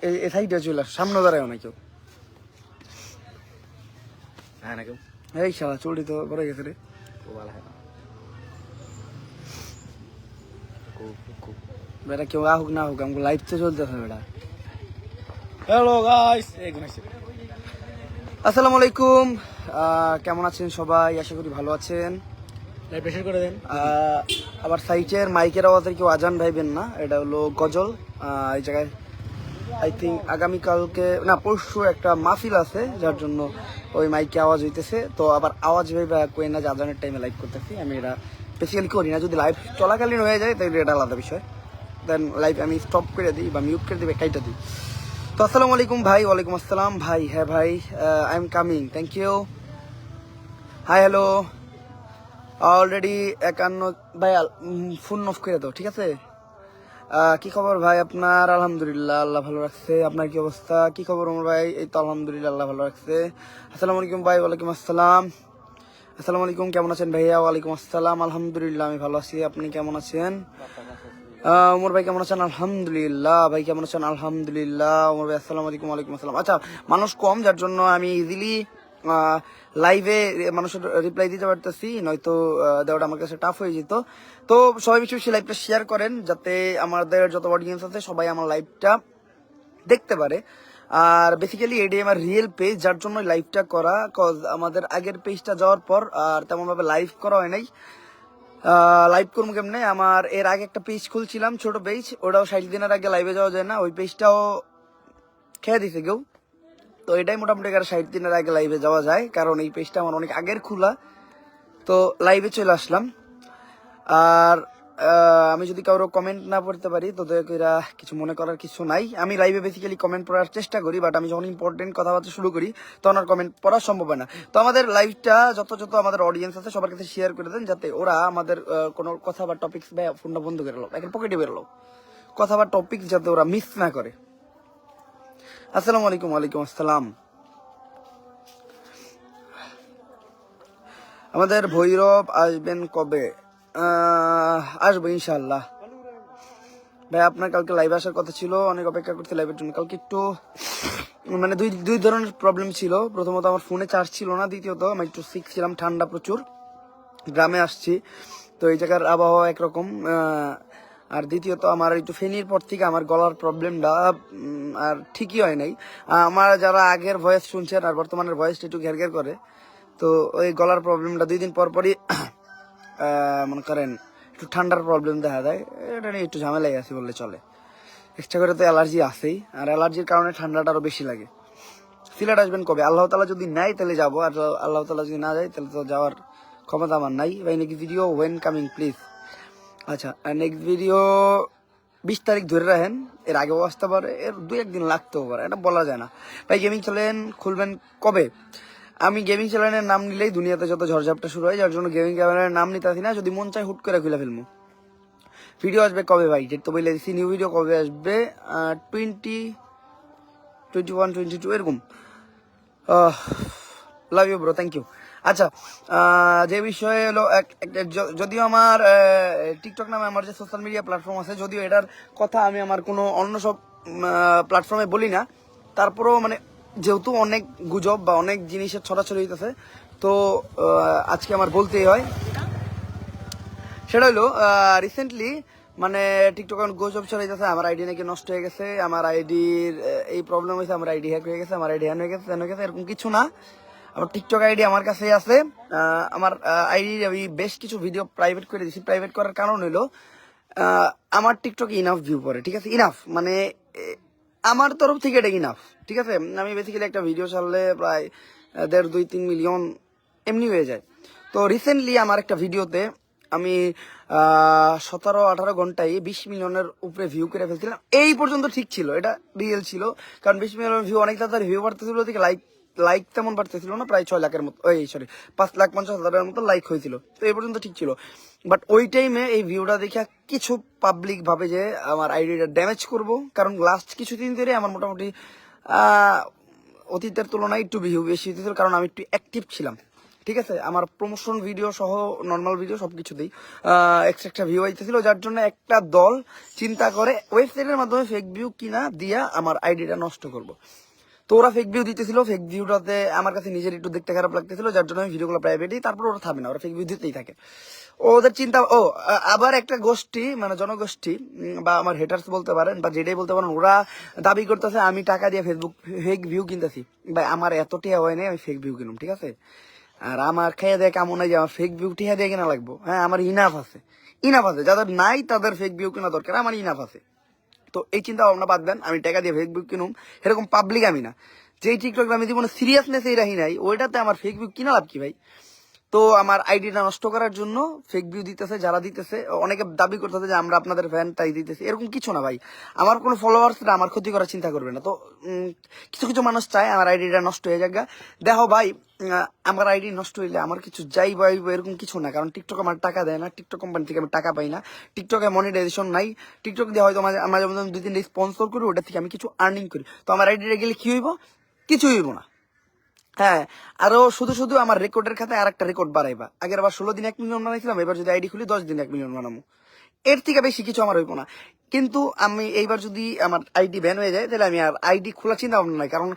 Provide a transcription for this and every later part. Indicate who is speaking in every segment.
Speaker 1: এই সাইডে চলে আসো, সামনে দাঁড়ায় না কেউ।
Speaker 2: হ্যাঁ না কেউ
Speaker 1: এই শালা চুলটি তো পরে গেছে রে। বেটা কেউ আহুক না হোক আমাকে লাইভ তো চলতেছে বেটা।
Speaker 2: হ্যালো গাইস, এই গুনাইছে।
Speaker 1: আসসালামু আলাইকুম, কেমন আছেন সবাই? আশা করি ভালো আছেন।
Speaker 2: লাইভ প্রেসার করে দেন।
Speaker 1: আবার সাইটের মাইকের আওয়াজের কেউ আজান ভাইবেন না, এটা হলো গজল। এই জায়গায় আই থিঙ্ক আগামীকালকে না পরশু একটা মাহফিল আছে, যার জন্য ওই মাইকে আওয়াজ হইতেছে। তো আবার আওয়াজ ভাইবা কই না যে আজানের টাইমে লাইভ করতেছি, আমি এটা বেসিক্যালি করি না। যদি লাইভ চলাকালীন হয়ে যায় তাহলে এটা আলাদা বিষয়, দেন লাইভ আমি স্টপ করে দিই বা মিউট করে দিই, কাইটা দিই। তো আসসালামু আলাইকুম ভাই। ওয়ালাইকুম আসসালাম ভাই। হ্যাঁ ভাই, I am coming, thank you. Hi hello, already 51 ভাই। ফোন অফ করে দাও, ঠিক আছে? কি খবর ভাই আপনার? আলহামদুলিল্লাহ, আল্লাহ ভালো রাখছে। আপনার কি অবস্থা? কি খবর আমার ভাই? এই তো আলহামদুলিল্লাহ, আল্লাহ ভালো রাখছে। আসসালামু আলাইকুম ভাই। ওয়ালাইকুম আসসালাম। আসসালামু আলাইকুম, কেমন আছেন ভাইয়া? ওয়ালাইকুম আসসালাম। আলহামদুলিল্লাহ আমি ভালো আছি, আপনি কেমন আছেন? ওমর ভাই কেমন আছেন? আলহামদুলিল্লাহ। ভাই কেমন আছেন? আলহামদুলিল্লাহ। ওমর ভাই আসসালামু আলাইকুম। ওয়ালাইকুম আসসালাম। আচ্ছা, মানুষ কম, যার জন্য আমি ইজিলি লাইভে মানুষের রিপ্লাই দিতে পারতেছি, নয়তো দেওয়াটা আমার কাছে টাফ হয়ে যেত। তো সবাই বেশি বেশি লাইভটা শেয়ার করেন, যাতে আমাদের যত অডিয়েন্স আছে সবাই আমার লাইভটা দেখতে পারে। আর বেসিক্যালি এটাই আমার রিয়েল পেজ, যার জন্য লাইভটা করা। কজ আমাদের আগের পেজটা যাওয়ার পর আর তেমন ভাবে লাইভ করা হয় নাই। লাইভ করবো কেমনে? আমার এর আগে একটা পেজ খুলছিলাম, ছোট পেজ, ওটাও 60 দিনের আগে লাইভে যাওয়া যায় না, ওই পেজটাও খেয়ে দিছে কেউ। তো এটাই মোটামুটি 60 দিনের আগে লাইভে যাওয়া যায়, কারণ এই পেজটা আমার অনেক আগের খোলা। তো লাইভে চলে আসলাম। আর আমি যদি কারো কমেন্ট না পড়তে পারি তো দয়া করে কিছু মনে করার কিছু নাই। আমি লাইভে বেসিক্যালি কমেন্ট পড়ার চেষ্টা করি, বাট আমি যখন ইম্পর্টেন্ট কথাবার্তা শুরু করি তখন আর কমেন্ট পড়া সম্ভব হয় না। তো আমাদের লাইভটা যত যত আমাদের অডিয়েন্স আছে সবার কাছে শেয়ার করে দেন, যাতে ওরা আমাদের কোনো কথা বা টপিক্স বা ফোনটা বন্ধ করে লো, এখন পকেটে বেরোলো, কথা বা টপিক্স যাতে ওরা মিস না করে। আসসালামু আলাইকুম। ওয়ালাইকুম আসসালাম। আমাদের ভৈরব আসবেন কবে? আসবো ইনশাল্লাহ। ভাই আপনার কালকে লাইভে আসার কথা ছিল, অনেক অপেক্ষা করতে লাইভের জন্য। কালকে একটু মানে দুই ধরনের প্রবলেম ছিল। প্রথমত আমার ফোনে চার্জ ছিল না, দ্বিতীয়ত আমি একটু সিক ছিলাম, ঠান্ডা প্রচুর, গ্রামে আসছি তো এই জায়গার আবহাওয়া একরকম। আর দ্বিতীয়ত আমার একটু ফেনীর পর থেকে আমার গলার প্রবলেমটা আর ঠিকই হয় নাই। আমার যারা আগের ভয়েস শুনছেন আর বর্তমানের ভয়েসটা একটু ঘের ঘের করে, তো ওই গলার প্রবলেমটা 2 দিন পর পরই মনে করেন একটু ঠান্ডার প্রবলেম দেখা যায়। এটা নিয়ে একটু ঝামেলাই আছে বললে চলে। এক্সট্রা করে তো অ্যালার্জি আছেই, আর অ্যালার্জির কারণে ঠান্ডাটা আরো বেশি লাগে। সিলেট আসবেন কবে? আল্লাহ তালা যদি নেয় তাহলে যাবো, আর আল্লাহ তালা যদি না যায় তাহলে তো যাওয়ার ক্ষমতা আমার নাই। ভাই next video when coming please? আচ্ছা, নেক্সট ভিডিও 20 তারিখ ধরে রাখেন, এর আগেও আসতে পারে, এর 2-1 দিন লাগতেও পারে, এটা বলা যায় না। ভাই গেমিং চ্যানেল খুলবেন কবে? আমি গেমিং চ্যানেলের নাম নিলেই দুনিয়াতে যত ঝড়ঝাপটা শুরু হয়, যার জন্য গেমিং চ্যানেলের নাম নিতে আসি না। যদি মন চায় হুট করে খুলে ফেলবো। ভিডিও আসবে কবে ভাই? ডেট তো বলে দিচ্ছি। নিউ ভিডিও কবে আসবে? 2021-22 এরকম। Love you bro, thank you. আচ্ছা, যে বিষয়ে হলো যদিও আমার টিকটক নামে আমার যে সোশ্যাল মিডিয়া প্ল্যাটফর্ম আছে, যদিও এটার কথা আমি আমার কোনো অন্য সব প্ল্যাটফর্মে বলি না, তারপরেও মানে যেহেতু অনেক গুজব বা অনেক জিনিসের ছড়াছড়ি হইতেছে, তো আজকে আমার বলতেই হয়। সেটা হলো রিসেন্টলি মানে টিকটক গুজব ছড়াইতেছে আমার আইডি নাকি নষ্ট হয়ে গেছে, আমার আইডির এই প্রবলেম হয়েছে, আমার আইডি হ্যাক হয়ে গেছে, আমার আইডি হ্যান হয়ে গেছে, এরকম কিছু না। আমার টিকটক আইডি আমার কাছেই আছে। আমার আইডি আমি বেশ কিছু ভিডিও প্রাইভেট করে দিয়েছি। প্রাইভেট করার কারণ হলো আমার টিকটক ইনাফ ভিউ পড়ে, ঠিক আছে? ইনাফ মানে আমার তরফ থেকে এটা ইনাফ, ঠিক আছে? আমি বেসিক্যালি একটা ভিডিও ছাড়লে প্রায় 1.5-2-3 মিলিয়ন এমনি হয়ে যায়। তো রিসেন্টলি আমার একটা ভিডিওতে আমি 17-18 ঘন্টায় 20 মিলিয়নের উপরে ভিউ করে ফেলছিলাম। এই পর্যন্ত ঠিক ছিল, এটা রিয়েল ছিল, কারণ 20 মিলিয়ন ভিউ অনেক তাড়াতাড়ি ভিউ বাড়তেছিল, ওদিকে লাইক তেমন বাড়তেছিল না, প্রায় 6 লাখের মতো, 5,50,000-এর মতো লাইক হয়েছিল। তো এই পর্যন্ত ঠিক ছিল, বাট ওই টাইমে এই ভিউটা দেখে কিছু পাবলিক ভাবে যে আমার আইডিটা ড্যামেজ করব, কারণ লাস্ট কিছুদিন ধরে আমার মোটামুটি অতীতের তুলনায় একটু ভিউ বেশি হতেছিল, কারণ আমি একটু অ্যাক্টিভ ছিলাম, ঠিক আছে, আমার প্রমোশন ভিডিও সহ নর্মাল ভিডিও সবকিছু দিই, এক্সট্রা ভিউ আইতেছিল, যার জন্য একটা দল চিন্তা করে ওয়েবসাইটের মাধ্যমে ফেক ভিউ কিনা দিয়া আমার আইডিটা নষ্ট করব। তো ওরা ফেক ভিউ দিতেছিল, ফেক ভিউটাতে আমার কাছে নিজের একটু দেখতে খারাপ লাগতেছিল, যার জন্য আমি ভিডিওগুলো প্রাইভেট দিই। তারপর ওরা থামে না, ওরা ফেক ভিউ দিতেই থাকে। ওদের চিন্তা আবার একটা গোষ্ঠী মানে জনগোষ্ঠী বা আমার হেটার্স বলতে পারেন বা যেটাই বলতে পারেন, ওরা দাবি করতেছে আমি টাকা দিয়ে ফেসবুক ফেক ভিউ কিনতেছি। ভাই আমার এত টিয়া হয় নাই আমি ফেক ভিউ কিনুম, ঠিক আছে? আর আমার খেয়ে দেয় কেমন হয় যে আমার ফেক ভিউ টিয়া দিয়ে কিনা লাগবো? হ্যাঁ, আমার ইনাফ আছে, ইনাফ আছে। যাদের নাই তাদের ফেক ভিউ কেনা দরকার, আমার ইনাফ আছে। তো এই চিন্তা ভাবনা বাদ দেন, আমি টাকা দিয়ে ফেসবুক কিনুম এরকম পাবলিক আমি না। যেই টিকটক আমি জীবনে সিরিয়াসনেস এই রাখি নাই, ওইটাতে আমার ফেক ভিউ কিনা লাভ কি ভাই? তো আমার আইডিটা নষ্ট করার জন্য ফেক ভিউ দিতেছে, যারা দিতেছে অনেকে দাবি করতেছে যে আমরা আপনাদের ফ্যান তাই দিতেছি, এরকম কিছু না ভাই। আমার কোনো ফলোয়ার্সরা আমার ক্ষতি করার চিন্তা করবে না। তো কিছু কিছু মানুষ চায় আমার আইডিটা নষ্ট হয়ে যাক। দেখো ভাই, আমার আইডি নষ্ট হইলে আমার কিছু যাই ভাই এরকম কিছু না, কারণ টিকটক আমার টাকা দেয় না, টিকটক কোম্পানি থেকে আমি টাকা পাই না, টিকটকে মনিটাইজেশন নাই। টিকটক দিয়ে হয়তো মাঝে মাঝে 2-3 স্পন্সর করি, ওটা থেকে আমি কিছু আর্নিং করি। তো আমার আইডিটা গেলে কি হইব? কিছু হইব না। হ্যাঁ, আরো শুধু শুধু আমার রেকর্ডের খাতায় আর একটা রেকর্ড বাড়াইবা। আগের আবার 16 দিন 1 মিলিয়ন বানাইছিলাম, এবার যদি আইডি খুলি 10 দিন 1 মিলিয়ন বানাবো। এর থেকে বেশি কিছু আমার হইব না। কিন্তু আমি এইবার যদি আমার আইডি ব্যান হয়ে যায়, তাহলে আমি আর আইডি খোলার চিন্তা ভাবনা নাই। কারণ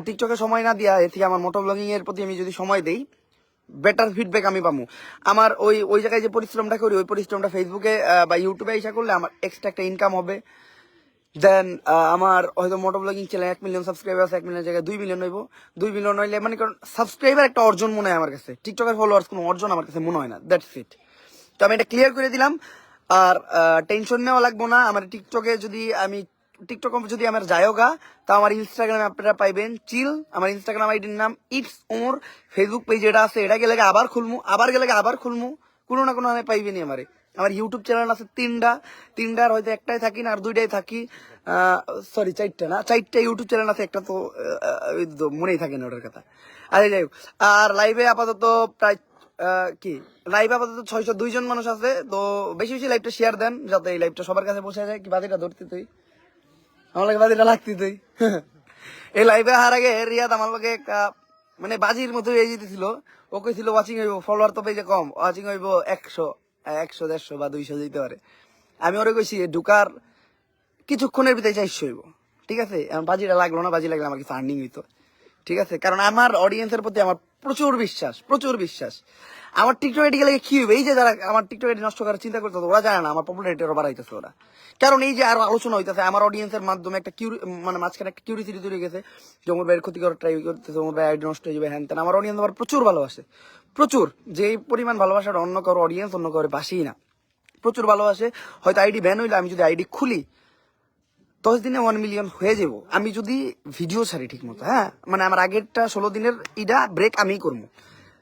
Speaker 1: টিকটকে সময় না দিয়া এর থেকে আমার মোটো ব্লগিং এর প্রতি আমি যদি সময় দেই, বেটার ফিডব্যাক আমি পাবো। আমার ওই জায়গায় যে পরিশ্রমটা করি, ওই পরিশ্রমটা ফেসবুকে বা ইউটিউবে এসে করলে আমার এক্সট্রা একটা ইনকাম হবে। দেন আমার হয়তো মোটো ব্লগিং চ্যানেল 1 মিলিয়ন সাবস্ক্রাইবার আছে, 1 মিলিয়ন জায়গায় 2 মিলিয়ন হইব। 2 মিলিয়ন হইলে মানে কারণ সাবস্ক্রাইবার একটা অর্জন মনে হয় আমার কাছে, টিকটকের ফলোয়ার্স কোনো অর্জন আমার কাছে মনে হয় না। That's it. তো আমি এটা ক্লিয়ার করে দিলাম। আর টেনশন নেওয়া লাগবো না। আমার টিকটকে যদি আমি টিকটক যদি আমার যায়গা, তা আমার ইনস্টাগ্রামে আপনারা পাইবেন চিল। আমার ইনস্টাগ্রাম আইডির নাম ইটস ওমর। ফেসবুক পেজ এটা আছে, এটা গেলে আবার খুলমু, আবার গেলে আবার খুলমু, কোনো না কোনো আমি পাইবেনি আমারে। আমার ইউটিউব চ্যানেল আছে 3টার হয়তো একটাই থাকি না আর 2টাই থাকি, সরি 4টা না, 4টা ইউটিউব চ্যানেল আছে, একটা তো মনেই থাকে না ওটার কথা। আরে যাই হোক, আর লাইভে আপাতত প্রায় কি লাইভ আপাতত 602 জন মানুষ আছে। তো বেশি বেশি লাইভটা শেয়ার দেন, যাতে এই লাইভটা সবার কাছে পৌঁছে যায়। কি বাদিটা ধরতে তুই, আমার লাগে বাদিটা লাগতি তুই। এই লাইভে হার আগে রিয়াদ আমার লগে মানে বাজির মতো এই যেতেছিল। ও কইছিল ওয়াচিং হইব, ফলোয়ার তো পেজে কম, ওয়াচিং হইব 100, 100, 150 বা 200 যেতে পারে। আমি ওরে কইছি ঢুকার কিছুক্ষণের ভিতরে 400 হইব। ঠিক আছে, এখন বাজিটা লাগলো না, বাজি লাগলে আমার কিছু আর্নিং হইতো। ঠিক আছে, কারণ আমার অডিয়েন্সের প্রতি আমার প্রচুর বিশ্বাস, প্রচুর বিশ্বাস। আমার টিকটক আইডি গেলে কি হবে? এই যে যারা আমার টিকটক আইডি নষ্ট করার চিন্তা করতেছে, ওরা জানে না আমার পপুলারিটি আরো বাড়াইতেছে ওরা। কারণ এই যে আরো আলোচনা হইতেছে আমার অডিয়েন্সের মাধ্যমে, একটা মানে মাঝখানে একটা কিউরিসিটি তৈরি গেছে যে ওমর ভাইয়ের ক্ষতি করার ট্রাই করতেছে, ওমর ভাই আইডি নষ্ট হয়ে যাবে, হ্যান তেন। আমার অডিয়েন্স আমার প্রচুর ভালোবাসে, প্রচুর। যে পরিমাণ ভালোবাসাটা অন্য কারো অডিয়েন্স অন্য কারো বাসেই না, প্রচুর ভালোবাসে। হয়তো আইডি ব্যান হইলে আমি যদি আইডি খুলি 10 দিনে 1 মিলিয়ন হয়ে যাব, আমি যদি ভিডিও ছাড়ি ঠিক মতো। হ্যাঁ, মানে আমার আগেরটা 16 দিনের ইডা ব্রেক আমি করবো,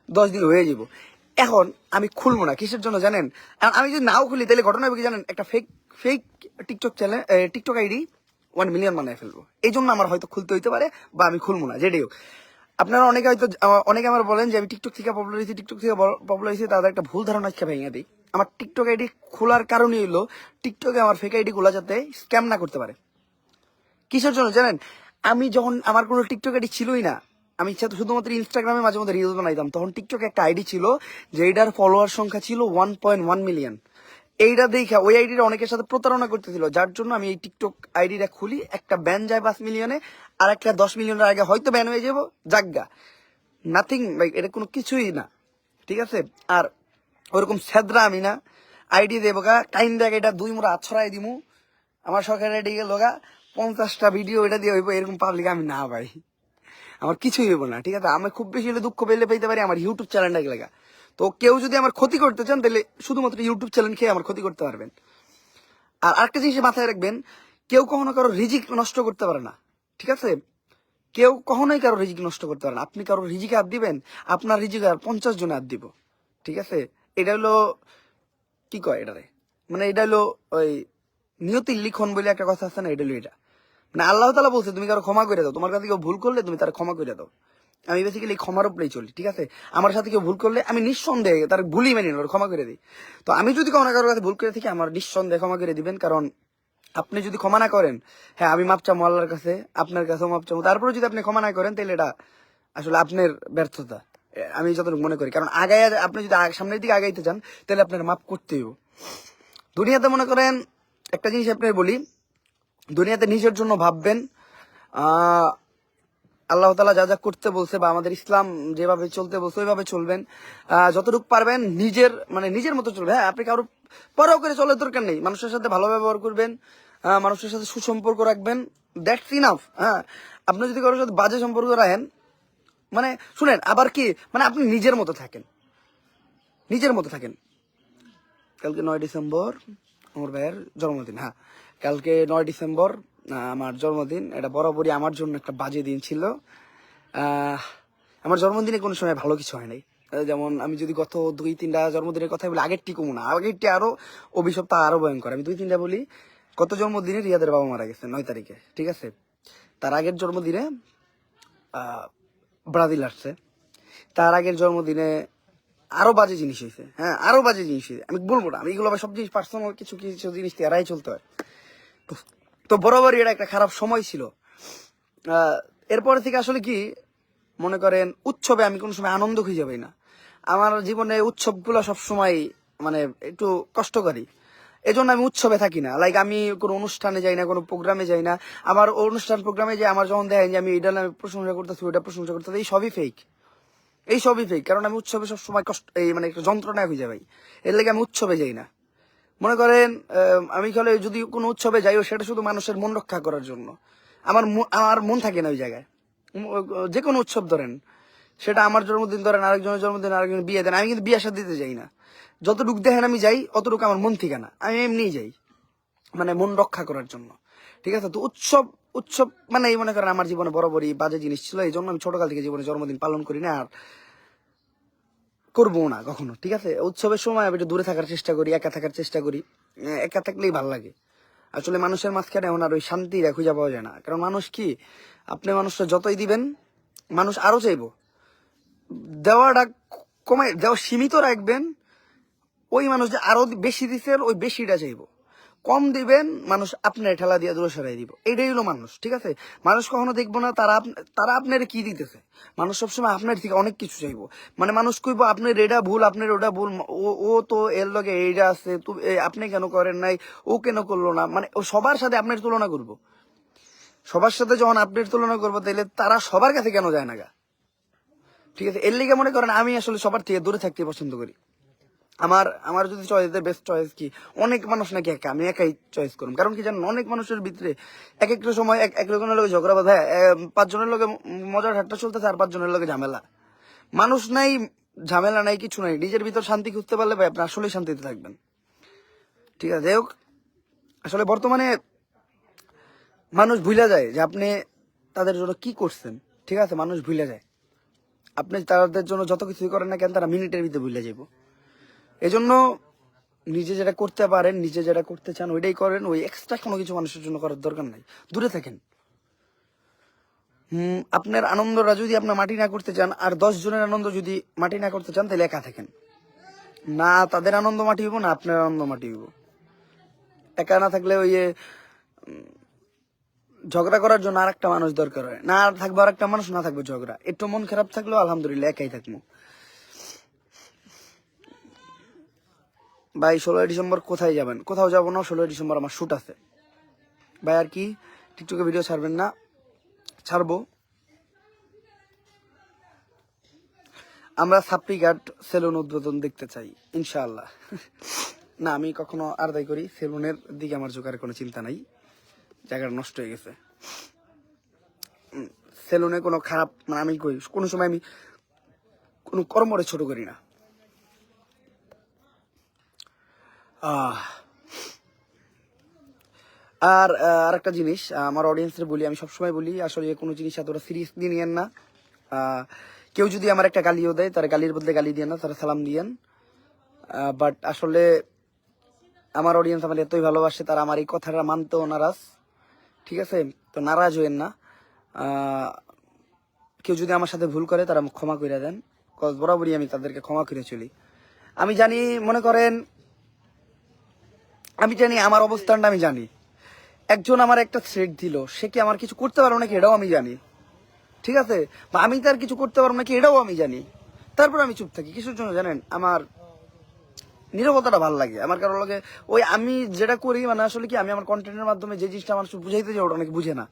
Speaker 1: 10 দিন হয়ে যাব। এখন আমি খুলবো না, কিসের জন্য জানেন? আমি যদি নাও খুলি তাহলে ঘটনা হবে কি জানেন? একটা fake fake TikTok channel, TikTok ID 1 million বানায় ফেলবো। এই জন্য আমার হয়তো খুলতে হইতে পারে, বা আমি খুলবো না, যেটাই হোক। আপনারা অনেকে হয়তো অনেকে আমার বলেন যে আমি টিকটক থেকে পপুলার হয়েছি, টিকটক থেকে পপুলার হয়েছি, তাদের একটা ভুল ধারণা ভেঙে দিই। আমার টিকটক আইডি খোলার কারণই হলো টিকটকে আমার ফেক আইডি গুলা যাতে স্ক্যাম না করতে পারে। কিসের জন্য জানেন? আমি যখন আমার কোনো টিকটক আইডি ছিলই না, আমি শুধুমাত্র ইনস্টাগ্রামে মাঝে মধ্যে রিলস বানাইতাম, তখন টিকটকে একটা আইডি ছিল যেটার ফলোয়ার সংখ্যা ছিল 1.1 মিলিয়ন। এইটা দেখা ওই আইডিটা অনেকের সাথে প্রতারণা করতেছিল, যার জন্য আমি এই টিকটক আইডিটা খুলি। একটা ব্যান যায় 5 মিলিয়নে, আর একটা 10 মিলিয়নের আগে হয়তো ব্যান হয়ে যাবো, জাগগা নাথিং ভাই, এটা কোনো কিছুই না। ঠিক আছে, আর ওরকম সেদরা আমি না। আইডি দেবো গা টাইম দেখ, এটা 2 মোড়া আছড়াই দিমু, আমার শখের আইডি গেল গা 50টা ভিডিও এটা দিয়ে হইব, এরকম পাবলিক আমি না ভাই, আমার কিছুই হইব না। ঠিক আছে, আমি খুব বেশি হলে দুঃখ পেলে পেতে পারি আমার ইউটিউব চ্যানেলটা গেলে। তো কেউ যদি আমার ক্ষতি করতে চান, তাহলে শুধুমাত্র ইউটিউব চ্যানেল খেয়ে আমার ক্ষতি করতে পারবেন। আর আরেকটা জিনিস মাথায় রাখবেন, কেউ কখনো কারো রিজিক নষ্ট করতে পারে না। ঠিক আছে, কেউ কখনোই কারো রিজিক নষ্ট করতে পারে না। আপনি কারো রিজিকে হাত দিবেন, আপনার রিজিকে আর 50 জনে হাত দিব। ঠিক আছে, এটা হলো কি কয় এটারে, মানে এটা হলো ওই নিয়তির লিখন বলে একটা কথা আছে না, এটা হলো এটা। মানে আল্লাহ তাআলা বলছে তুমি কারো ক্ষমা করে দাও, তোমার কাছে কেউ ভুল করলে তুমি তার ক্ষমা করে দাও। আমি বেসিক্যালি ক্ষমার উপরেই চলি। ঠিক আছে, আমার সাথে কেউ ভুল করলে আমি নিঃসন্দেহে তার ভুলই মানি না, ক্ষমা করে দিই। তো আমি যদি কোনো কারোর কাছে ভুল করে থাকি, আমার নিঃসন্দেহে ক্ষমা করে দিবেন। কারণ আপনি যদি ক্ষমা না করেন, হ্যাঁ আমি মাপ চাবো আল্লাহর কাছে, আপনার কাছেও মাপ চাবো, তারপরে যদি আপনি ক্ষমা না করেন, তাহলে এটা আসলে আপনার ব্যর্থতা, আমি যতটুকু মনে করি। কারণ আগায় আপনি যদি সামনের দিকে আগাইতে চান তাহলে আপনার মাপ করতেই হবে। দুনিয়াতে মনে করেন একটা জিনিস আপনার বলি, দুনিয়াতে নিজের জন্য ভাববেন, আল্লাহ তাআলা যা যা করতে বলছে বা আমাদের ইসলাম যেভাবে চলতে বলছে ওইভাবে চলবেন। যতটুকু পারবেন নিজের মতো চলবে। হ্যাঁ, আপনি কারো পরাও করে চলার দরকার নেই। মানুষের সাথে ভালো ব্যবহার করবেন, মানুষের সাথে সুসম্পর্ক রাখবেন, দ্যাটস ইনাফ। হ্যাঁ, আপনি যদি কারোর সাথে বাজে সম্পর্ক রাখেন, শুনেন আবার কি, আপনি নিজের মতো থাকেন, নিজের মতো থাকেন। কালকে 9 ডিসেম্বর আমার ভাইয়ের জন্মদিন। হ্যাঁ, কালকে 9 ডিসেম্বর আমার জন্মদিন। এটা বরাবরই আমার জন্য একটা বাজে দিন ছিল। আমার জন্মদিনে কোনো সময় ভালো কিছু হয় নাই। যেমন আমি যদি গত 2-3টা জন্মদিনের কথা বলি, আগেরটি কমু না, আগেরটি আরো অভিশপ্ত আরো ভয়ঙ্কর। আমি 2-3টা বলি। গত জন্মদিনে রিয়াদের বাবা মারা গেছে 9 তারিখে, ঠিক আছে। তার আগের জন্মদিনে ব্রাজিল আসছে। তার আগের জন্মদিনে আরো বাজে জিনিস হয়েছে। হ্যাঁ, আরো বাজে জিনিস হয়েছে। আমি বলবো না, আমি এগুলো সব জিনিস পার্সোনাল কিছু কিছু জিনিস এড়াই চলতে হয়। তো বরাবরই এটা একটা খারাপ সময় ছিল। এরপরে থেকে আসলে কি মনে করেন, উৎসবে আমি কোনো সময় আনন্দ খুঁজে পাই না। আমার জীবনে উৎসবগুলো সবসময় একটু কষ্টকরী। এজন্য আমি উৎসবে থাকি না। লাইক আমি কোনো অনুষ্ঠানে যাই না, কোনো প্রোগ্রামে যাই না। আমার অনুষ্ঠান প্রোগ্রামে যে আমার যখন দেখেন যে আমি এটা প্রশংসা করতেছি, ওইটা প্রশংসা করতেছি, এই সবই ফেক। কারণ আমি উৎসবে সবসময় একটা যন্ত্রণায় হয়ে যাই। এর লাগে আমি উৎসবে যাই না। মনে করেন আমি খেলে যদি কোনো উৎসবে যাইও, সেটা শুধু মানুষের মন রক্ষা করার জন্য। আমার মন থাকে না ওই জায়গায়। যে কোনো উৎসব ধরেন, সেটা আমার জন্মদিন ধরেন, আরেকজনের জন্মদিন, আরেকজন বিয়ে দেন, আমি কিন্তু বিয়ে শাদী দিতে যাই না। যতটুকু দেখেন আমি যাই, অতটুকু আমার মন থেকে না, আমি এমনিই যাই, মন রক্ষা করার জন্য। ঠিক আছে। তো উৎসব এই মনে করেন আমার জীবনে বরাবরই বাজে জিনিস ছিল। এই জন্য আমি ছোটকাল থেকে জীবনে জন্মদিন পালন করি না, আর করবো না কখনো। ঠিক আছে। উৎসবের সময় আমি একটু দূরে থাকার চেষ্টা করি, একা থাকার চেষ্টা করি। একা থাকলেই ভালো লাগে। আসলে মানুষের মাঝখানে এখন আর ওই শান্তি খুঁজে পাওয়া যায় না। কারণ মানুষ কি, আপনি মানুষটা যতই দিবেন, মানুষ আরো চাইবো। দেওয়াটা দেওয়া সীমিত রাখবেন, ওই মানুষ যে আরো বেশি দিচ্ছে ওই বেশিটা চাইবো। কম দিবেন, মানুষ আপনার ঠেলা দিয়ে দূরে সরাই দিব। এটাই হলো মানুষ। ঠিক আছে। মানুষ কখনো দেখবো না তারা আপনার কি দিতেছে। মানুষ সবসময় আপনার থেকে অনেক কিছু চাইবো। মানুষ কইবো আপনার এটা ভুল, আপনার ওটা ভুল, ও তো এর লগে এইটা আছে, আপনি কেন করেন নাই, ও কেন করলো না। ও সবার সাথে আপনার তুলনা করবো। সবার সাথে যখন আপনার তুলনা করবো, তাহলে তারা সবার কাছে কেন যায় না গা। ঠিক আছে। এর লিগে মনে করেন আমি আসলে সবার থেকে দূরে থাকতে পছন্দ করি। আমার যদি চয়েস, বেস্ট চয়েস কি, অনেক মানুষ নাকি একা, আমি একাই চয়েস করুন। কারণ কি জানেন, অনেক মানুষের ভিতরে এক একটা সময় এক লোকের লোক ঝগড়া বাঁধা, 5 জনের লোকে মজার ঠাট্টা চলতেছে, আর 5 জনের লোকে ঝামেলা। মানুষ নাই, ঝামেলা নাই, কিছু নাই। নিজের ভিতর শান্তি খুঁজতে পারলে ভাই আপনি আসলেই শান্তিতে থাকবেন। ঠিক আছে। যাই হোক, আসলে বর্তমানে মানুষ ভুলে যায় যে আপনি তাদের জন্য কি করছেন। ঠিক আছে। মানুষ ভুলে যায়, আপনি তাদের জন্য যত কিছুই করেন না কেন, তারা মিনিটের ভিতরে ভুলে যাইব। এজন্য নিজে যেটা করতে পারেন, নিজে যেটা করতে চান ওইটাই করেন। ওই এক্সট্রা কোনো কিছু মানুষের জন্য করার দরকার নাই। দূরে থাকেন। আপনার আনন্দটা যদি আপনার মাটি না করতে চান, আর 10 জনের আনন্দ যদি মাটি না করতে চান, তাহলে একা থাকেন। না তাদের আনন্দ মাটি হইব, না আপনার আনন্দ মাটি হইব। একা না থাকলে ওই ঝগড়া করার জন্য আর একটা মানুষ দরকার হয় না। আর থাকবে আর একটা মানুষ, না থাকবে ঝগড়া। একটু মন খারাপ থাকলেও আলহামদুলিল্লাহ একাই থাকবো। ভাই 16 ডিসেম্বর কোথায় যাবেন? কোথাও যাবো না। 16 ডিসেম্বর আমার শুট আছে ভাই। আর কি টিকটকে ভিডিও ছাড়বেন না? ছাড়বো। আমরা সাপ্রিঘাট সেলুন উদ্বোধন দেখতে চাই ইনশাআল্লাহ। না, আমি কখনো আদায় করি সেলুনের দিকে আমার ঝোঁকার কোনো চিন্তা নাই। জায়গাটা নষ্ট হয়ে গেছে। সেলুনে কোনো খারাপ আমি কই, কোনো সময় আমি কোনো কর্মরে ছোট করি না। আর আরেকটা জিনিস আমার অডিয়েন্সের বলি, আমি সবসময় বলি, আসলে কোনো জিনিস এতটা সিরিয়াসলি নিয়েন না। কেউ যদি আমার একটা গালিও দেয়, তার গালির বদলে গালি দিয়েন না, তারা সালাম দিয়েন। বাট আসলে আমার অডিয়েন্স আমার এতই ভালোবাসে, তারা আমার এই কথাটা মানতেও নারাজ। ঠিক আছে। তো নারাজ হইেন না। কেউ যদি আমার সাথে ভুল করে, তারা ক্ষমা করে দেন। বরাবরই আমি তাদেরকে ক্ষমা করে চলি। আমি জানি, মনে করেন আমি জানি আমার অবস্থানটা, আমি জানি একজন আমার একটা থ্রেট দিল, সে কি আমার কিছু করতে পারবো নাকি, এটাও আমি জানি। ঠিক আছে। বা আমি তার কিছু করতে পারবো নাকি, এটাও আমি জানি। তারপর আমি চুপ থাকি কিছুর জন্য জানেন, আমার নীরবতাটা ভালো লাগে। আমার কারোর লগে ওই আমি যেটা করি মানে আসলে কি আমি আমার কন্টেন্টের মাধ্যমে যে জিনিসটা মানুষ বুঝাইতে যাই ওটা অনেকে বুঝে না।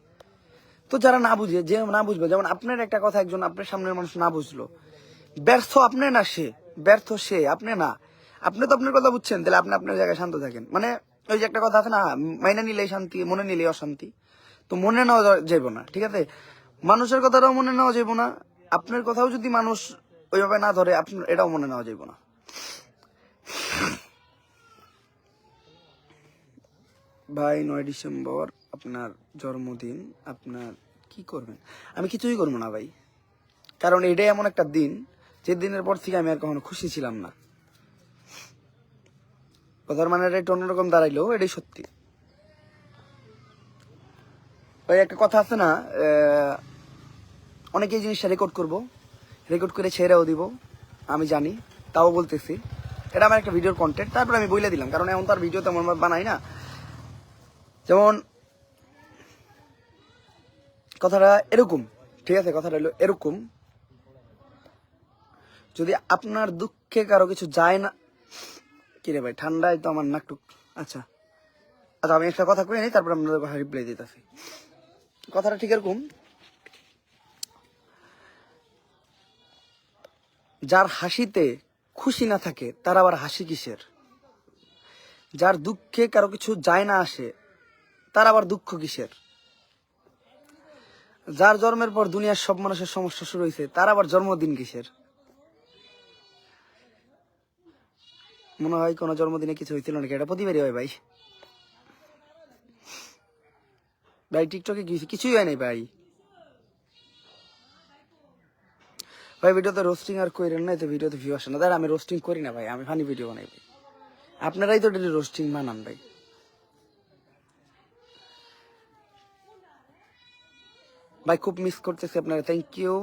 Speaker 1: তো যারা না বুঝে, যে না বুঝবে, যেমন আপনার একটা কথা একজন আপনার সামনের মানুষ না বুঝলো, ব্যর্থ আপনি না সে, ব্যর্থ সে, আপনি না। আপনি তো আপনার কথা বুঝছেন, তাহলে আপনি আপনার জায়গায় শান্ত থাকেন। মানে ওই যে একটা কথা আছে না, মাইনা নিলেই শান্তি, মনে নিলেই অশান্তি। তো মনে নেওয়া যাইব না, ঠিক আছে? মানুষের কথাটাও মনে নেওয়া যাইব না, আপনার কথাও যদি মানুষ ওইভাবে না ধরে আপনার এটাও মনে নেওয়া যাইব না। ভাই 9 ডিসেম্বর আপনার জন্মদিন, আপনার কি করবেন? আমি কিছুই করবো না ভাই, কারণ এটাই এমন একটা দিন যে দিনের পর থেকে আমি আর কখনো খুশি ছিলাম না। কথার মানে এটা একটু অন্যরকম দাঁড়াইলো, এটাই সত্যি। ওই একটা কথা আছে না, অনেকে এই জিনিসটা রেকর্ড করবো, রেকর্ড করে ছেড়েও দিব, আমি জানি, তাও বলতেছি এটা আমার একটা ভিডিওর কন্টেন্ট। তারপর আমি বলে দিলাম, কারণ এমন তার ভিডিও তেমন বানাই না। যেমন কথাটা এরকম, ঠিক আছে? কথাটা হলো এরকম, যদি আপনার দুঃখে কারো কিছু যায় না, কিরে ভাই ঠান্ডায় তো আমার নাকটুক, আচ্ছা আচ্ছা আমি একটা কথা কই নি, তারপর আপনাদের কথা রিপ্লাই দিতেছি। কথাটা ঠিক এরকম, যার হাসিতে খুশি না থাকে তার আবার হাসি কিসের? যার দুঃখে কারো কিছু যায় না আসে তার আবার দুঃখ কিসের? যার জন্মের পর দুনিয়ার সব মানুষের সমস্যা শুরু হয়েছে তার আবার জন্মদিন কিসের? মনে হয় কোনো জন্মদিনে কিছু হয়েছিল নাকি? এটা প্রতিবারই হয় ভাই। ভাই টিকটকে কিছুই হয় নাই ভাই। ভাই ভিডিওতে রোস্টিং আর করেন না, তো ভিডিওতে ভিউ আসে না। তাই আমি রোস্টিং করি না ভাই, আমি ফানি ভিডিও বানাই ভাই। আপনারাই তো ডেলি রোস্টিং বানান ভাই। ভাই খুব মিস করতেছি আপনারা, থ্যাংক ইউ।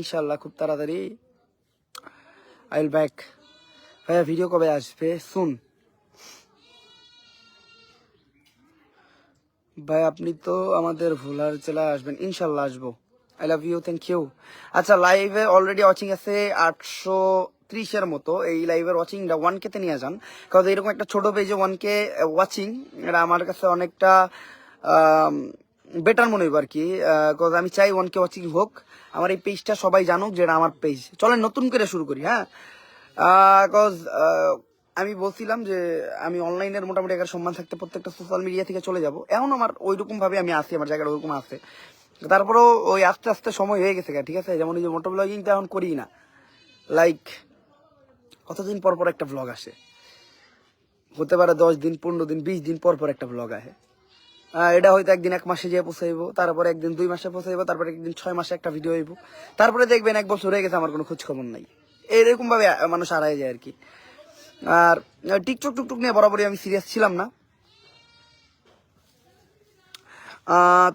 Speaker 1: ইনশাল্লাহ খুব তাড়াতাড়ি আই উইল ব্যাক। ভাইয়া ভিডিও কবে আসবে? শুন ভাই, আপনি তো আমাদের ভোলার জেলায় আসবেন, ইনশাল্লাহ আসবো। I love you, thank you. আচ্ছা লাইভে অলরেডি ওয়াচিং আছে 830-এর মতো। এই লাইভের ওয়াচিংটা 1K তে নিয়ে যান, কারণ এরকম একটা ছোট পেজে 1K ওয়াচিং এটা আমার কাছে অনেকটা বেটার মনে হইব আর কি। কজ আমি চাই 1K ওয়াচিং হোক, আমার এই পেজটা সবাই জানুক যেটা আমার পেজ। চলেন নতুন করে শুরু করি, হ্যাঁ? কজ আমি বলছিলাম যে আমি অনলাইনের মোটামুটি একটা সম্মান থাকতে প্রত্যেকটা সোশ্যাল মিডিয়া থেকে চলে যাব, এখন আমার ওইরকম ভাবে আমি আছি, আমার জায়গাটা ওইরকম আছে। তারপরেও ওই আস্তে আস্তে সময় হয়ে গেছে, ঠিক আছে? যেমন ওই যে মোটো ব্লগিংটা এখন করি না, লাইক কতদিন পর পর একটা ব্লগ আসে, হতে পারে 10 দিন 15 দিন 20 দিন পর পর একটা ব্লগ আসে। এটা হয়তো একদিন 1 মাসে যেয়ে পৌঁছাইব, তারপরে একদিন 2 মাসে পৌঁছাইব, তারপরে একদিন 6 মাসে একটা ভিডিও হইব, তারপরে দেখবেন 1 বছর হয়ে গেছে আমার কোনো খোঁজ খবর নাই। এরকম ভাবে মানুষ হারাই যায় আর কি। আর টিকটক টুকটুক নিয়ে বরাবরই আমি সিরিয়াস ছিলাম না।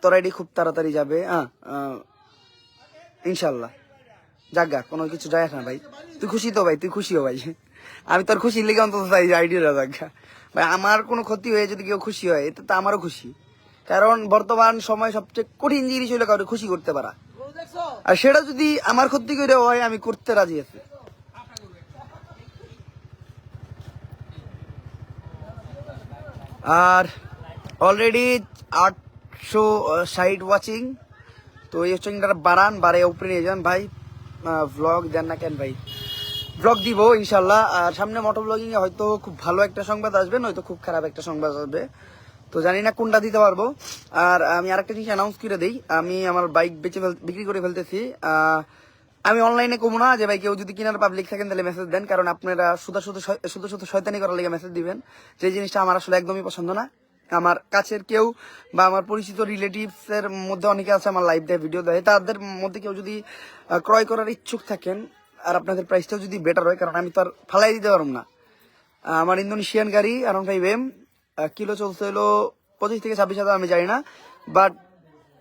Speaker 1: তোর আইডি খুব তাড়াতাড়ি যাবে, ইনশাল্লাহ। যাগা কোনো কিছু যায় না ভাই, তুই খুশি তো ভাই? তুই খুশিও ভাই? আমি তোর খুশি লেগে অন্তত চাই যে আইডিটা যাগা ভাই। আমার কোনো ক্ষতি হয়ে যদি কেউ খুশি হয় এতে তো আমারও খুশি, কারণ বর্তমান সময় সবচেয়ে কঠিন জিনিস হলো কাউকে খুশি করতে পারা, আর সেটা যদি আমার ক্ষতি করে হয় আমি করতে রাজি আছি। আর অলরেডি 860 ওয়াচিং, তো এই ওয়াচিংটা বাড়ে উপরে নিয়ে যান ভাই। ভ্লগ দেন না কেন ভাই? ভ্লগ দিব ইনশাল্লাহ। আর সামনে মোটো ব্লগিং এ হয়তো খুব ভালো একটা সংবাদ আসবে, নয়তো খুব খারাপ একটা সংবাদ আসবে, তো জানি না কোনটা দিতে পারবো। আর আমি আরেকটা জিনিস অ্যানাউন্স করে দিই, আমি আমার বাইক বিক্রি করে ফেলতেছি। আমি অনলাইনে কমু না যে ভাই কেউ যদি কিনার পাবলিক থাকেন তাহলে মেসেজ দেন, কারণ আপনারা শুধু শুধু শয়তানি করার লেগে মেসেজ দিবেন, যে জিনিসটা আমার আসলে একদমই পছন্দ না। আমার কাছের কেউ বা আমার পরিচিত রিলেটিভস এর মধ্যে অনেকে আছে আমার লাইভ দেয়, ভিডিও দেয়, তাদের মধ্যে কেউ যদি ক্রয় করার ইচ্ছুক থাকেন আর আপনাদের প্রাইসটাও যদি বেটার হয়, কারণ আমি তো আর ফালাই দিতে পারবো না। আমার ইন্দোনেশিয়ান গাড়ি R15M, কিলো চলছে হলো 25 থেকে 26 হাজার, আমি জানি না, বাট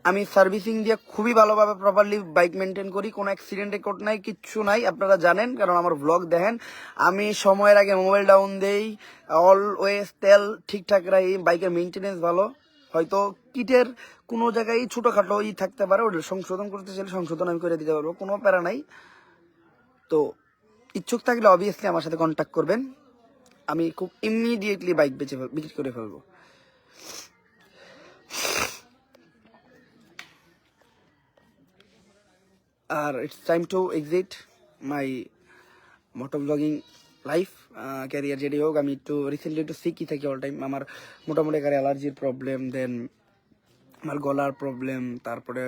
Speaker 1: আমি সার্ভিসিং দিয়ে খুবই ভালোভাবে প্রপারলি বাইক মেনটেন করি, কোনো অ্যাক্সিডেন্ট রেকর্ড নাই, কিচ্ছু নাই, আপনারা জানেন কারণ আমার ব্লগ দেখেন। আমি সময়ের আগে মোবাইল ডাউন দেই, অলওয়েজ তেল ঠিকঠাক রাখি, বাইকের মেনটেনেন্স ভালো। হয়তো কিটের কোনো জায়গায় ছোটখাটো থাকতে পারে, ওটা সংশোধন করতে চাইলে সংশোধন আমি করে দিতে পারবো, কোনো প্যারা নাই। তো ইচ্ছুক থাকলে অবভিয়াসলি আমার সাথে কন্ট্যাক্ট করবেন, আমি খুব ইমিডিয়েটলি বাইক বিক্রি করে ফেলবো। আর it's time to exit my moto blogging life career, যেটি হোক। আমি একটু রিসেন্টলি একটু সিকই থাকি অল টাইম। আমার মোটামুটি করে অ্যালার্জির প্রবলেম, দেন আমার গলার প্রবলেম, তারপরে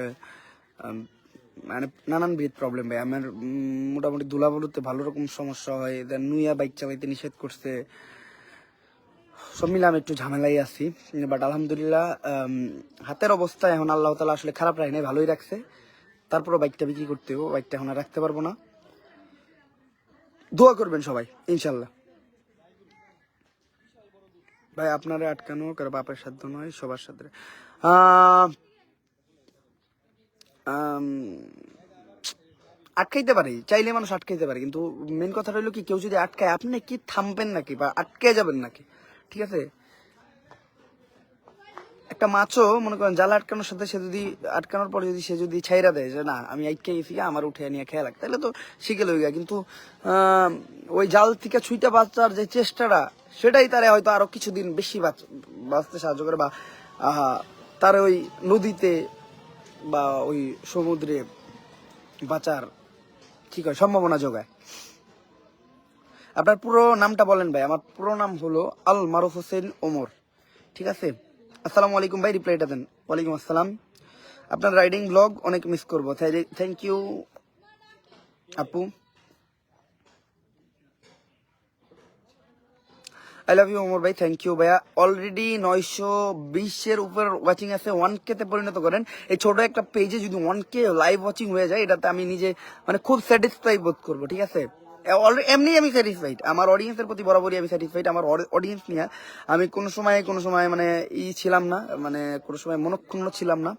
Speaker 1: মানে নানানবিধ প্রবলেম ভাই। আমার মোটামুটি ধুলাবালুতে ভালো রকম সমস্যা হয়, দেন নুইয়া বাইক চালাইতে নিষেধ করছে, সব মিলে আমি একটু ঝামেলাই আছি। বাট আলহামদুলিল্লাহ হাতের অবস্থা এখন আল্লাহ তালা আসলে খারাপ রাখে নাই, ভালোই রাখছে। তারপরও বাইকটা বিক্রি করতে হবে, বাইকটা এখন আর রাখতে পারবো না। দোয়া করবেন সবাই ইনশাল্লাহ। ভাই আপনারা আটকানো কারো বাপের সাধ্য নয়, সবার সাথে আটকাইতে পারে, চাইলে মানুষ আটকাইতে পারে, কিন্তু মেন কথা রইলো কি, কেউ যদি আটকায় আপনি কি থামবেন নাকি বা আটকে যাবেন নাকি? ঠিক আছে, একটা মাছও মনে করেন জাল আটকানোর সাথে সে যদি আটকানোর পরে যদি সে যদি ছাইরা দেয় যে না আমি আটকে গেছি, আমার উঠে নিয়ে খেয়াল রাখ, তাহলে তো শিখে লই গা। কিন্তু ওই জাল থেকে ছুঁইটা বাঁচার যে চেষ্টাটা, সেটাই তারা হয়তো আরো কিছুদিন বেশি বাঁচতে সাহায্য করে, বা তার ওই নদীতে বা ওই সমুদ্রে বাঁচার ঠিক হয় সম্ভাবনা যোগায়। আপনার পুরো নামটা বলেন ভাই। আমার পুরো নাম হলো আল মারুফ হোসেন ওমর, ঠিক আছে? আসসালামু আলাইকুম ভাই, রিপ্লাইটা দেন। ওয়ালাইকুম আসসালাম। আপনার রাইডিং ব্লগ অনেক মিস করবো। থ্যাংক ইউ আপু, আই লাভ ইউ ওমর ভাই, থ্যাংক ইউ ভাইয়া। অলরেডি 920-এর উপর ওয়াচিং আছে, 1K তে পরিণত করেন। এই ছোট একটা পেজে যদি 1K লাইভ ওয়াচিং হয়ে যায়, এটাতে আমি নিজে মানে খুব স্যাটিসফাই বোধ করবো, ঠিক আছে? এমনি আমি স্যাটিসফাইড, আমার অডিয়েন্সের প্রতি বরাবরই আমি স্যাটিসফাইড। আমার অডিয়েন্স নিয়ে আমি কোনো সময় মানে ছিলাম না, মানে কোনো সময় মনক্ষুণ্ণ ছিলাম না।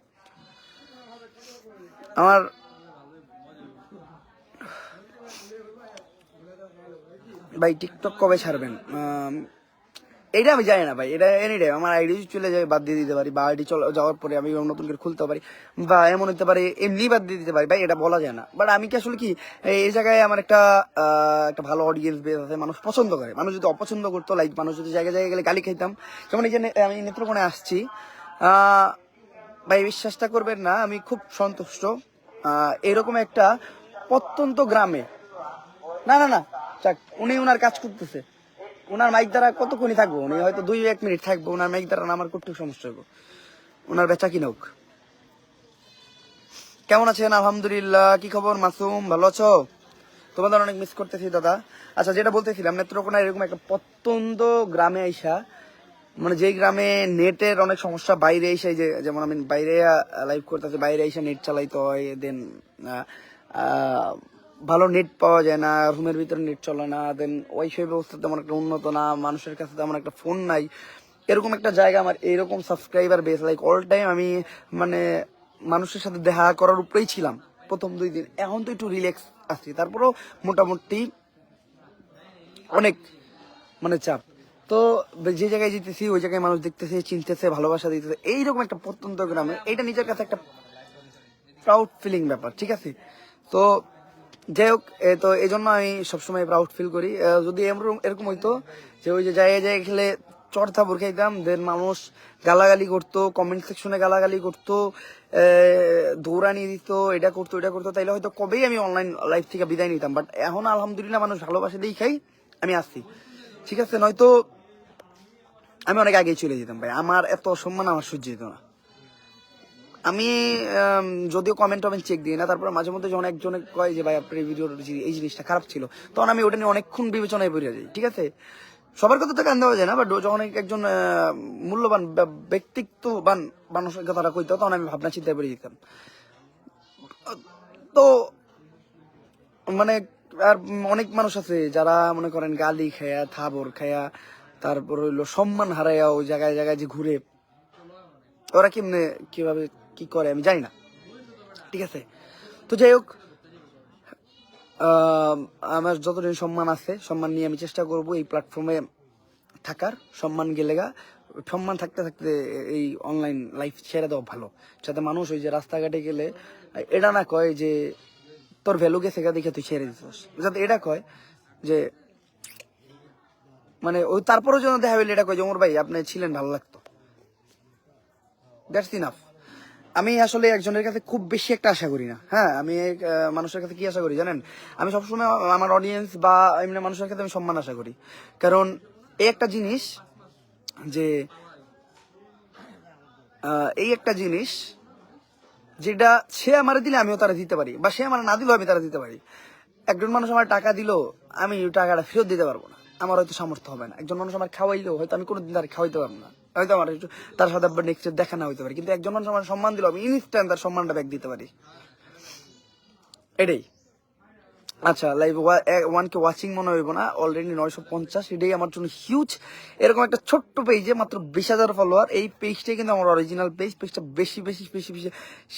Speaker 1: আমার ভাই টিকটক কবে ছাড়বেন? এইটা আমি জানি না ভাই, এটা এনি টাইম আমার আইডি চলে যায়, বাদ দিয়ে দিতে পারি, বা আইডি চলে যাওয়ার পরে আমি নতুন করে খুলতে পারি, বা এমন হতে পারে এমনি বাদ দিয়ে দিতে পারি ভাই, এটা বলা যায় না। বাট আমি কি আসলে কি এই জায়গায় আমার একটা ভালো অডিয়েন্স বেস আছে, মানুষ পছন্দ করে। মানুষ যদি অপছন্দ করতো, লাইক মানুষ যদি জায়গায় জায়গায় গেলে গালি খাইতাম, যেমন এই যে আমি নেত্রকোণে আসছি, ভাই বিশ্বাসটা করবেন না, আমি খুব সন্তুষ্ট। এরকম একটা প্রত্যন্ত গ্রামে, না না না যাক, উনি ওনার কাজ করতেছে, ওনার মাইক দ্বারা কতক্ষণই থাকবো, উনি হয়তো 2-1 মিনিট থাকবো, ওনার মাইক দ্বারা আমার করতে সমস্যা হবো, ওনার বেচা কিনা হোক। কেমন আছেন? আলহামদুলিল্লাহ। কি খবর মাসুম, ভালো আছো? তোমাদের অনেক মিস করতেছি দাদা। আচ্ছা, যেটা বলতেছিলাম, নেত্রকোনার এরকম একটা প্রত্যন্ত গ্রামে আইসা, মানে যেই গ্রামে নেটের অনেক সমস্যা, বাইরে এসে যে যেমন আমি বাইরে লাইভ করতেছি, বাইরে এসে নেট চালাইতে হয়, দেন ভালো নেট পাওয়া যায় না, রুমের ভিতরে নেট চলে না, দেন ওয়াইফাই ব্যবস্থা তেমন একটা উন্নত না, মানুষের কাছে তেমন একটা ফোন নাই, এরকম একটা জায়গা আমার এরকম subscriber base, like all time আমি মানে মানুষের সাথে দেখা করার উপরেই ছিলাম প্রথম 2 দিন। এখন তো একটু রিল্যাক্স আছি, তারপরেও মোটামুটি অনেক মানে চাপ। তো যে জায়গায় যেতেছি ওই জায়গায় মানুষ দেখতেছে, চিনতেছে, ভালোবাসা দিতেছে, এইরকম একটা প্রত্যন্ত গ্রামে, এইটা নিজের কাছে একটা প্রাউড ফিলিং ব্যাপার, ঠিক আছে? তো যাই হোক, তো এই জন্য আমি সবসময় প্রাউড ফিল করি। যদি এরকম হইতো যে ওই যে জায়গায় জায়গায় খেলে চড় থাপড় খাইতাম, দেন মানুষ গালাগালি করতো, কমেন্ট সেকশনে গালাগালি করতো, দৌড়ানি দিত, এটা করতো এটা করতো, তাইলে হয়তো কবেই আমি অনলাইন লাইফ থেকে বিদায় নিতাম। বাট এখন আলহামদুলিল্লাহ মানুষ ভালোবাসে দিয়েই খাই আমি আসছি, ঠিক আছে? নয়তো আমি অনেক আগেই চলে যেতাম ভাই, আমার এত অসম্মান আমার সহ্য যেত না। আমি যদিও কমেন্ট চেক দিই না, তারপরে মাঝে মধ্যে যখন একজনে কয় যে ভাই আপনার এই ভিডিওর এই জিনিসটা খারাপ ছিল, তখন আমি ওটা নিয়ে অনেকক্ষণ বিবেচনায় পড়ে যাই, ঠিক আছে? সবার কথা তো কান দেওয়া যায় না, বাট যখন একজন মূল্যবান ব্যক্তিত্ববান মানুষের কথাটা কইতো, তখন আমি ভাবনা চিন্তায় পড়ে যেতাম। তো মানে আর অনেক মানুষ আছে যারা মনে করেন গালি খায়া, থাবর খায়া, তারপর হইলো সম্মান হারাইয়া ওই জায়গায় জায়গায় যে ঘুরে, ওরা কেমনে কিভাবে কি করে আমি জানি না, ঠিক আছে? তো যাই হোক, আমার যতদিন সম্মান আছে, সম্মান নিয়ে আমি চেষ্টা করব এই প্ল্যাটফর্মে থাকার। সম্মান গেলেগা, সম্মান থাকতে থাকতে এই অনলাইন লাইফ ছেড়ে দেওয়া ভালো, যাতে মানুষ ওই যে রাস্তাঘাটে গেলে এটা না কয় যে তোর ভ্যালু গেছে দেখে তুই ছেড়ে দিছিস, যাতে এটা কয় যে মানে ওই তারপরেও যেন দেখা হইলে এটা কই যে ওমর ভাই আপনি ছিলেন ভালো লাগতো, দ্যাটস ইনাফ। আমি আসলে একজনের কাছে খুব বেশি একটা আশা করি না। হ্যাঁ, আমি মানুষের কাছে কি আশা করি জানেন? আমি সবসময় আমার অডিয়েন্স বা এমনি মানুষের কাছে আমি সম্মান আশা করি। কারণ এই একটা জিনিস যে এই একটা জিনিস যেটা সে আমার দিলে আমিও তারা দিতে পারি, বা সে আমার না দিলেও আমি তারা দিতে পারি। একজন মানুষ আমার টাকা দিল, আমি ওই টাকাটা ফেরত দিতে পারবো না, আমার হয়তো সামর্থ্য হবে না। একজন মানুষ আমার খাওয়াইলেও হয়তো আমি কোনোদিন তার খাওয়াইতে পারবো না, হয়তো আমার একটু তার সাথে আবার নেক্সট দেখা না হইতে পারে। কিন্তু একজন মানুষ আমার সম্মান দিল, আমি ইনস্ট্যান্ট তার সম্মানটা ব্যাক দিতে পারি। এটাই। আচ্ছা, লাইভ 1K ওয়াচিং মনে হইব না, অলরেডি 950, এটাই আমার জন্য হিউজ। এরকম একটা ছোট্ট পেজে মাত্র 20,000 ফলোয়ার, এই পেজটাই কিন্তু আমার অরিজিনাল পেজ। পেজটা বেশি বেশি বেশি বেশি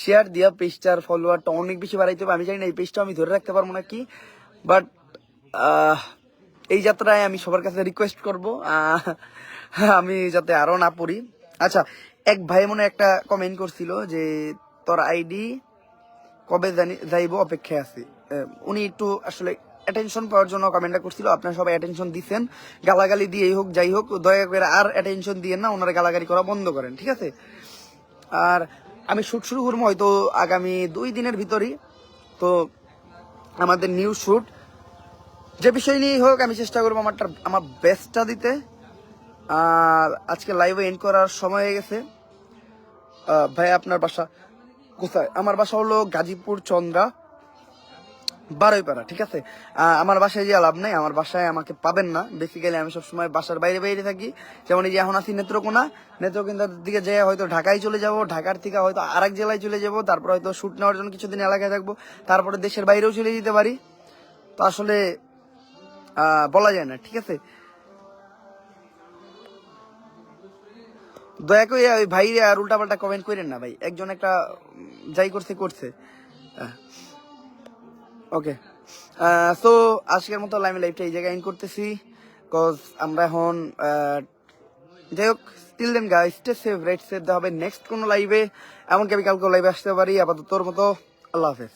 Speaker 1: শেয়ার দিয়া পেজটার ফলোয়ারটা অনেক বেশি বাড়াইতে হবে। আমি জানি না এই পেজটা আমি ধরে রাখতে পারবো নাকি, বাট এই যাত্রায় আমি সবার কাছে রিকোয়েস্ট করব আমি যাতে আরো না পড়ি। আচ্ছা, এক ভাই মনে একটা কমেন্ট করছিল যে তোর আইডি কবে জানি যাইব, অপেক্ষায় আছি। উনি একটু আসলে অ্যাটেনশন পাওয়ার জন্য কমেন্টটা করছিল। আপনারা সবাই অ্যাটেনশন দিচ্ছেন, গালাগালি দিয়েই হোক যাই হোক, দয়া করে আর অ্যাটেনশন দিয়ে না, ওনারা গালাগালি করা বন্ধ করেন, ঠিক আছে? আর আমি শুট শুরু করবো হয়তো আগামী 2 দিনের ভিতরই। তো আমাদের নিউ শুট যে বিষয় নিয়েই হোক, আমি চেষ্টা করবো আমার বেস্টটা দিতে। আর আজকে লাইভে এন্ড করার সময় হয়ে গেছে। ভাই আপনার বাসা কোথায়? আমার বাসা হলো গাজীপুর চন্দ্রা, বারোইপাড়া, ঠিক আছে? আমার বাসায় যে লাভ নাই, আমার বাসায় আমাকে পাবেন না। বেসিক্যালি আমি সবসময় বাসার বাইরে বাইরে থাকি। যেমন এই যে এখন আছি নেত্রকোনা, নেত্রকোনার দিকে যেয়ে হয়তো ঢাকায় চলে যাব, ঢাকার থেকে হয়তো আরেক জেলায় চলে যাব, তারপর হয়তো শুট নেওয়ার জন্য কিছুদিন এলাকায় থাকবো, তারপরে দেশের বাইরেও চলে যেতে পারি। তো আসলে বলা যায় না, ঠিক আছে? দয়া করে ওই ভাই আর উল্টাপাল্টা কমেন্ট করেন না ভাই, একজন একটা যাই করছে করছে। ওকে, সো আজকের মতো আমি লাইভটা এই জায়গায় এন্ড করতেছি, কজ আমরা এখন যাই হোক, still then guys, stay safe, ride safe. দেখা হবে নেক্সট কোনো লাইভে, এমনকি আমি কালকে লাইভে আসতে পারি। আপাতত তোর মতো আল্লাহ হাফেজ।